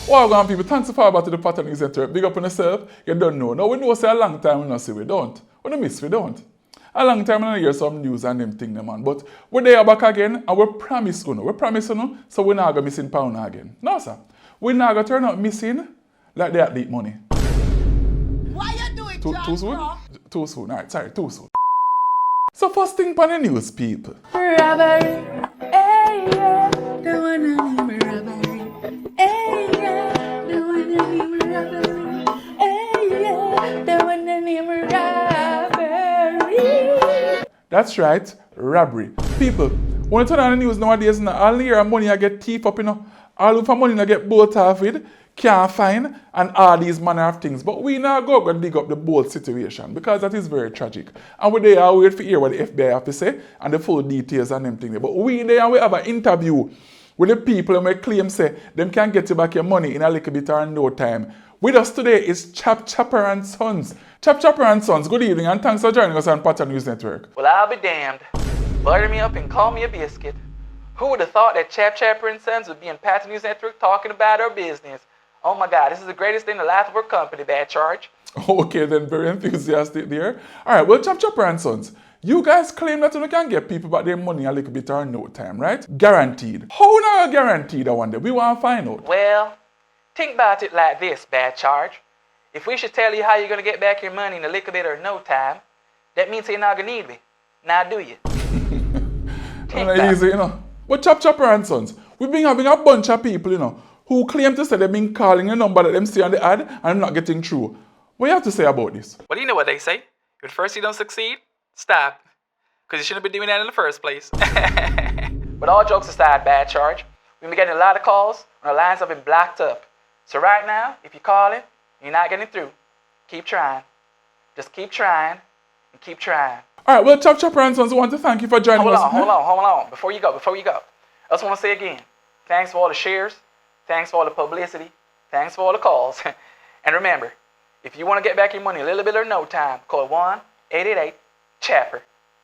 Well, on people, thanks for about to the Pattern News Network. Big up on yourself. You don't know. Now we know say a long time we not see we don't. We don't miss we don't. A long time we don't hear some news and them thing man. But we're there back again and we promise you. We promise you so we're not gonna missing pound again. No sir. We're not gonna turn out missing like they athlete money. Why you do it, Too soon? Too soon. Alright, sorry, too soon. So first thing on the news, people. Robbery, hey yeah, the one and only robbery, hey yeah, the one and only robbery, hey yeah, the one and only robbery. That's right, robbery. People, when you turn on the news nowadays, all year money I get thief up, all of money I get bolt off with, can't find, and all these manner of things. But we now go dig up the bolt situation because that is very tragic. And we there wait to hear what the FBI have to say and the full details and them things. But we there we have an interview with the people and we claim say them can get you back your money in a little bit or no time. With us today is Chap Chapper and Sons. Chap Chapper and Sons, good evening and thanks for joining us on Pattern News Network. Well, I'll be damned. Butter me up and call me a biscuit. Who would have thought that Chap Chapper and Sons would be in Pattern News Network talking about our business? Oh my God, this is the greatest thing in the life of our company, bad charge. Okay, then very enthusiastic there. Alright, well, Chap Chapper and Sons, you guys claim that you can get people back their money a little bit or no time, right? Guaranteed. How now guaranteed, I wonder? We want to find out. Well, think about it like this, bad charge. If we should tell you how you're going to get back your money in a little bit or no time, that means you're not going to need me. Now do you? Not easy, But Chap Chapper and Sons, we've been having a bunch of people, who claim to say they've been calling a number that them see on the ad and not getting through. What do you have to say about this? Well, you know what they say. If first you don't succeed, stop. Because you shouldn't be doing that in the first place. But all jokes aside, bad charge, we've been getting a lot of calls and our lines have been blocked up. So right now, if you're calling, you're not getting through, keep trying. Just keep trying and keep trying. Alright, well, Chap Chapper and Sons, I want to thank you for joining us. Hold on. Before you go. I just want to say again, thanks for all the shares. Thanks for all the publicity. Thanks for all the calls. And remember, if you want to get back your money a little bit or no time, call 1-888-CHAPPER.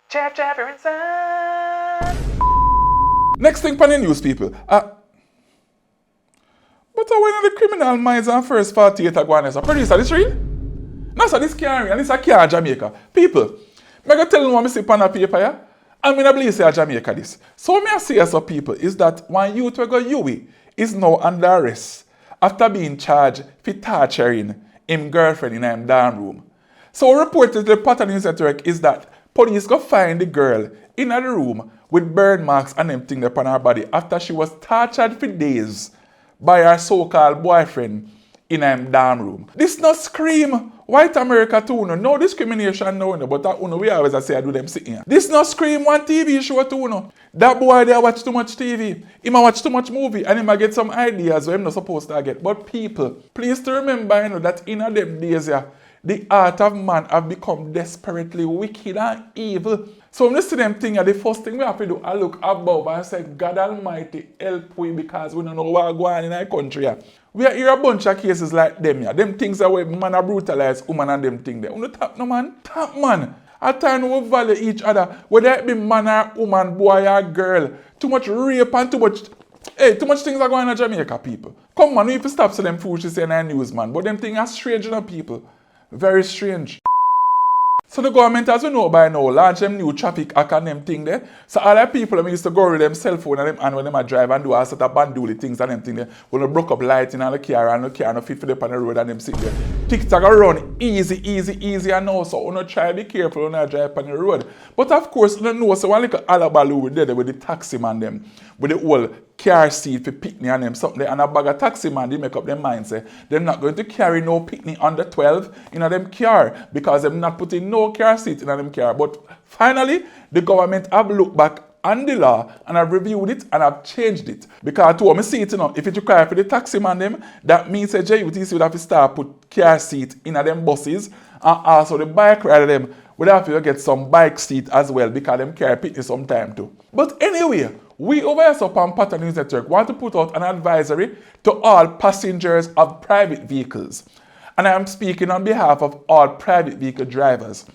Chap Chapper and Son. Next thing on the news, people. But when the criminal minds and first 48 are going to producer, this real? No, sir, this can't real, and this a car Jamaica. People, I'm going to tell you what I see on the paper, yeah? I'm going to believe say Jamaica this. So what I say as a people is that one youth will go Yui is now under arrest after being charged for torturing his girlfriend in a dorm room. So reported to the Pattern News Network is that police go find the girl in the room with burn marks and them things upon her body after she was tortured for days by her so-called boyfriend in a dorm room. This not scream white America too, no discrimination no, but that we always say I do them sitting here. This not scream one TV show too. That boy there watch too much TV, he might watch too much movie and he might get some ideas where he's not supposed to get. But people, please to remember that in them days the heart of man have become desperately wicked and evil. So when you see them things, the first thing we have to do is look above and say, God Almighty help we because we don't know what's going on in our country. We hear a bunch of cases like them. Them things are where man are brutalize woman and them things there. You tap no man? Tap man. At times we value each other. Whether it be man or woman, boy or girl. Too much rape and too much things are going on in Jamaica, people. Come on, we have to stop saying them foolishness in our news, man. But them things are strange, people. Very strange. So the government, as we know by now, launch them new traffic act and them thing there. So all the people them used to go with them cell phone and them and when them drive and do all sort of banduli things and them thing there. When they broke up lighting on the car and the car no fit for them on the road and them sit there. TikTok run easy and now so you try to be careful when you drive on the road. But of course you know so one little alabalu with there with the taxi man them with the whole car seat for picnic and them something there and a bag of taxi man they make up their mind say they're not going to carry no picnic under 12 in them car because they're not putting no car seat in them car. But finally the government have looked back on the law and have reviewed it and have changed it. Because to me see it if it require for the taxi man them, that means that JUTC would have to start put car seat in them buses and also the bike rider them would have to get some bike seat as well because them carry picnic sometime too. But anyway, we over here on Pattern News Network want to put out an advisory to all passengers of private vehicles. And I am speaking on behalf of all private vehicle drivers.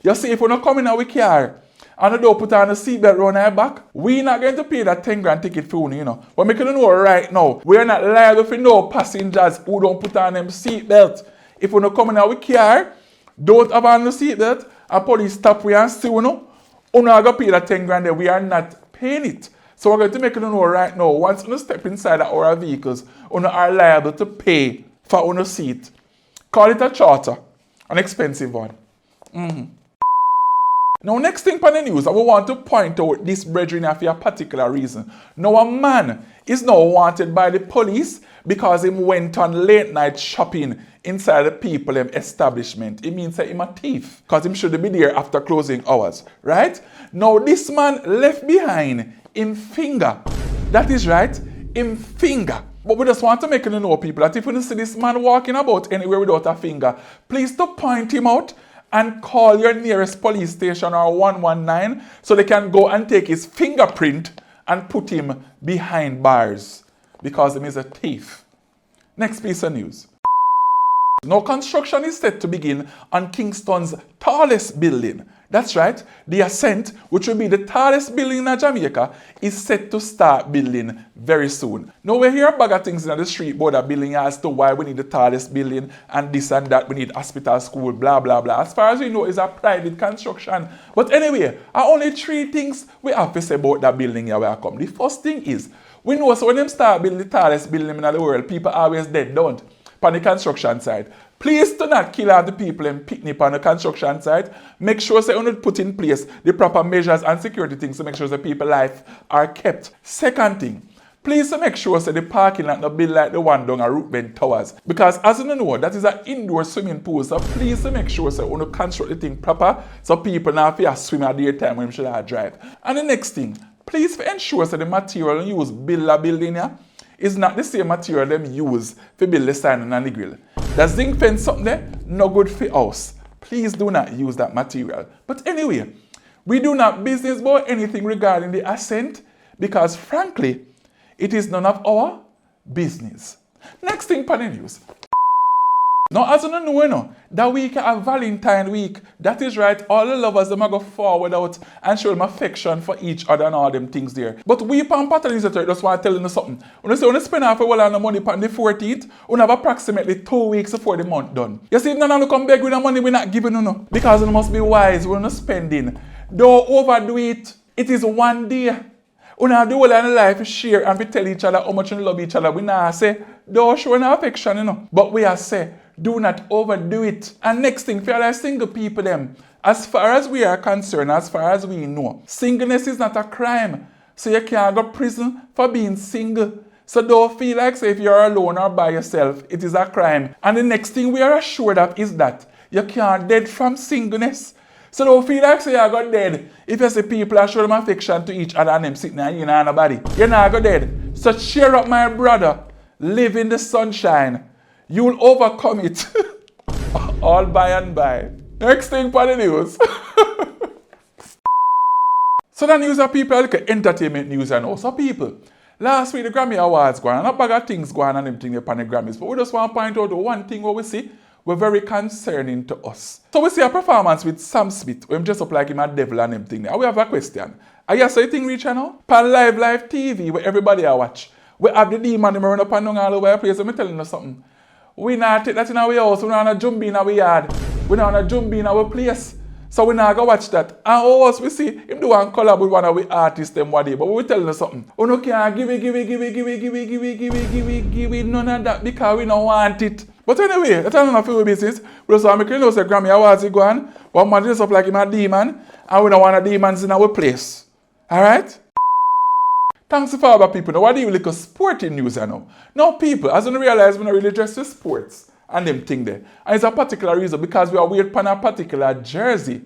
You see, if you're not coming out with car and you don't put on a seatbelt around our back, we not going to pay that 10 grand ticket for you, But make you know right now, we are not liable for no passengers who don't put on them seatbelt. If we don't come in our car, don't have on the seatbelt, and police stop we and see you are going to pay that 10 grand there. We are not paying it. So we're going to make you know right now, once you step inside our vehicles, you are liable to pay for your seat. Call it a charter, an expensive one. Now, next thing on the news, I want to point out this brethren for a particular reason. Now, a man is now wanted by the police because he went on late night shopping inside the people establishment. It means that he's a thief because he should be there after closing hours, right? Now, this man left behind him finger. That is right, him finger. But we just want to make you know, people, that if you see this man walking about anywhere without a finger, please to point him out and call your nearest police station or 119 so they can go and take his fingerprint and put him behind bars because he is a thief. Next piece of news. Now, construction is set to begin on Kingston's tallest building. That's right, the Ascent, which will be the tallest building in Jamaica, is set to start building very soon. Now, we hear a bag of things in the street about that building as to why we need the tallest building and this and that, we need hospital, school, blah, blah, blah. As far as we know, it's a private construction. But anyway, only 3 things we have to say about that building here where I come. The first thing is, we know so when them start building the tallest building in the world, people always dead, don't? On the construction side. Please do not kill all the people and picnic on the construction site. Make sure that you put in place the proper measures and security things to make sure that people's life are kept. Second thing, please make sure that the parking lot not build like the one down at Rootbend Towers. Because as you know, that is an indoor swimming pool. So please make sure that you construct the thing proper so people not have to swim at the time when they should drive. And the next thing, please ensure that the material you use build a building here is not the same material them use to build the sign and the grill. The zinc fence something there, no good for us. Please do not use that material. But anyway, we do not business about anything regarding the Ascent because frankly, it is none of our business. Next thing for the news. Now, as you know, that week a Valentine week. That is right, all the lovers them go forward out and show them affection for each other and all them things there. But we on Patterns just want to tell you something. When you say when you spend half a while on the money on the 14th, you have approximately 2 weeks before the month done. You see, none of you come beg with the money we're not giving you no. Because you must be wise when you're spending. Don't overdo it. It is one day. We not do well in life share and we tell each other how much we love each other. We not say, don't show no affection, But we are say, do not overdo it. And next thing, for all single people them, as far as we are concerned, as far as we know, singleness is not a crime. So you can't go to prison for being single. So don't feel like say if you're alone or by yourself, it is a crime. And the next thing we are assured of is that you can't dead from singleness. So don't feel like say you got dead. If you see people are showing affection to each other and them sitting there, you know nobody. You're not go dead. So cheer up, my brother. Live in the sunshine. You'll overcome it. All by and by. Next thing for the news. So the news of people like entertainment news and also people. Last week the Grammy Awards going on, a bag of things going on and everything upon the Grammys. But we just want to point out one thing what we see were very concerning to us. So we see a performance with Sam Smith, where him dressed up like him a devil and everything. And we have a question. Are you saying thing reach now? Pan live TV where everybody are watch. We have the demon run up and down all over the place. Let me tell you something. We not take that in our house. We not jump in our yard. We not jump in our place. So we not go watch that. And us we see him do one collab with one of the artists them one day. But we tell you something. We no can't give it none of that because we don't want it. But anyway, that's none of our business. We just want to make you know say Grammy Awards is going. One man dress up like him a demon. And we don't want the demons in our place. Alright? Thanks for our people. Now, what do you like a sporting news now? Now, people, as you realize, we're not really dressed with sports and them thing there. And it's a particular reason because we are wearing a particular jersey.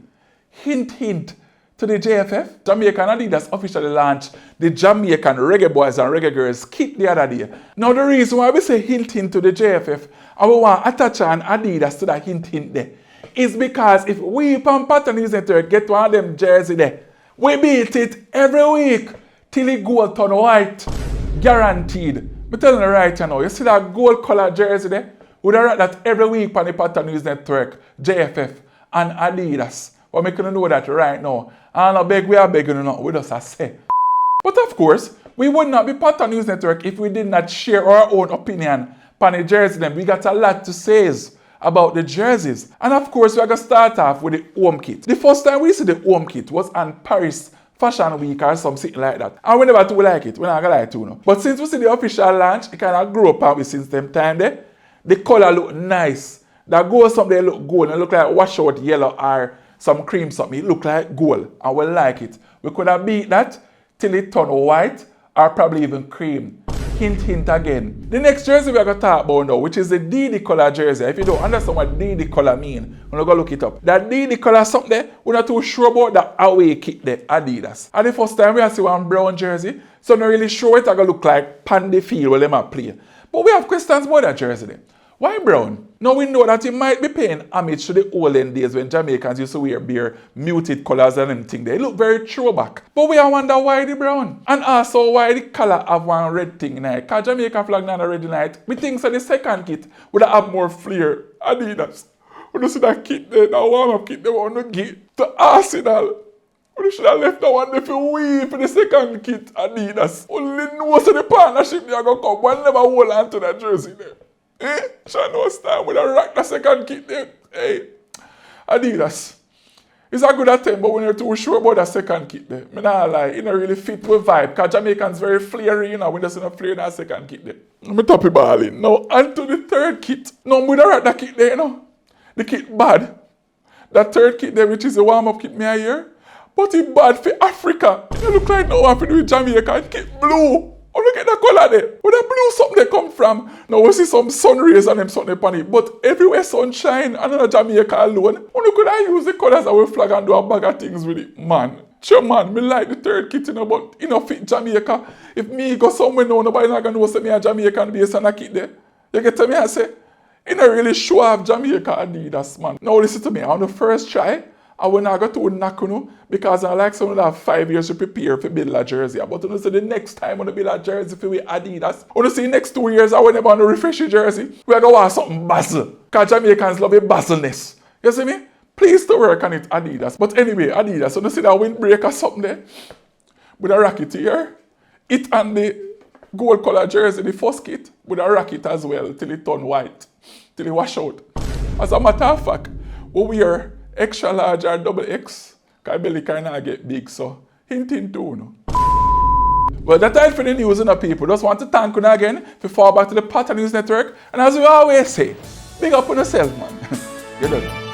Hint, hint to the JFF. Jamaican Adidas officially launched the Jamaican Reggae Boys and Reggae Girls kit the other day. Now, the reason why we say hint, hint to the JFF and we want to attach an Adidas to that hint, hint there is because if we on Patterns Network get one of them jersey there, we beat it every week. Till it gold turn white. Guaranteed. I'm telling you right now, you see that gold color jersey there? We'd write that every week on the Patwanewsnetwork, JFF, and Adidas. But we couldn't know that right now. And I beg, we are begging not with us, I say. But of course, we would not be part of News Network if we did not share our own opinion on the jersey. Then we got a lot to say about the jerseys. And of course, we're going to start off with the home kit. The first time we see the home kit was on Paris Fashion Week or something like that. And we never too like it. We're not going to lie to you. But since we see the official launch, it kind of grew up on me since them time there. The color look nice. That gold something they look gold and look like washout yellow or some cream something. It look like gold and we like it. We could have beat that till it turn white or probably even cream. Hint, hint again. The next jersey we're going to talk about now, which is the DD color jersey. If you don't understand what DD color mean, we're going to look it up. That DD color something there, we're not too sure about that away kit there, Adidas. And the first time we see one brown jersey, so I'm not really sure what it's going to look like pan the field where they might play. But we have questions about that jersey there. Why brown? Now we know that it might be paying homage to the olden days when Jamaicans used to wear bare muted colors and everything. They look very throwback. But we wonder why the brown. And also why the color have one red thing in it. Because Jamaica flag not a red in it. We think so the second kit would have more flair. Adidas. We don't see that kit there, that warm-up kit they want to get to Arsenal. We should have left that one there for we for the second kit, Adidas. Only knows the partnership they are going to come. One never hold on to that jersey there. Eh? Shall no stand with a rock the second kit there. Hey, Adidas. It's a good attempt, but when you're too sure about the second kit there, I not lie, it don't really fit with vibe. Because Jamaicans very flary, you know, when there's no flare in that second kit there. I'm top it balling. Now, on to the third kit. No, we don't rock that kit there, you know. The kit bad. That third kit there, which is the warm-up kit me a year. But it bad for Africa. It look like no one to do with Jamaica. It kit blue. Oh, look at that color there. Where the blue something they come from. Now we see some sun rays on them something upon it. But everywhere sunshine and on Jamaica alone. Oh, could I use the colors of our flag and do a bag of things with it? Man. Sure man, me like the third kit, you know, but you know fit Jamaica. If me go somewhere now, nobody not gonna know say me a Jamaican based on a kit there. You get to me and say, you don't really show off Jamaica Adidas, man. Now listen to me, on the first try, I will not go to Nakuno because I like someone that have 5 years to prepare for build a jersey. But you know, so the next time when I build a jersey for we Adidas, I want to see next 2 years I will never want to refresh your jersey. We are going to want something basil. Because Jamaicans love a basilness. You see me? Please to work on it, Adidas. But anyway, Adidas, so you see that windbreak or something there? With a racket here. It and the gold color jersey, the first kit, with a racket as well till it turn white. Till it wash out. As a matter of fact, we wear extra large or double X, because belly kind of get big, so hint too, no? Well, that's it for the news, people. Just want to thank you again for fall back to the Patwanewsnetwork. And as we always say, big up on yourself, man. You're done.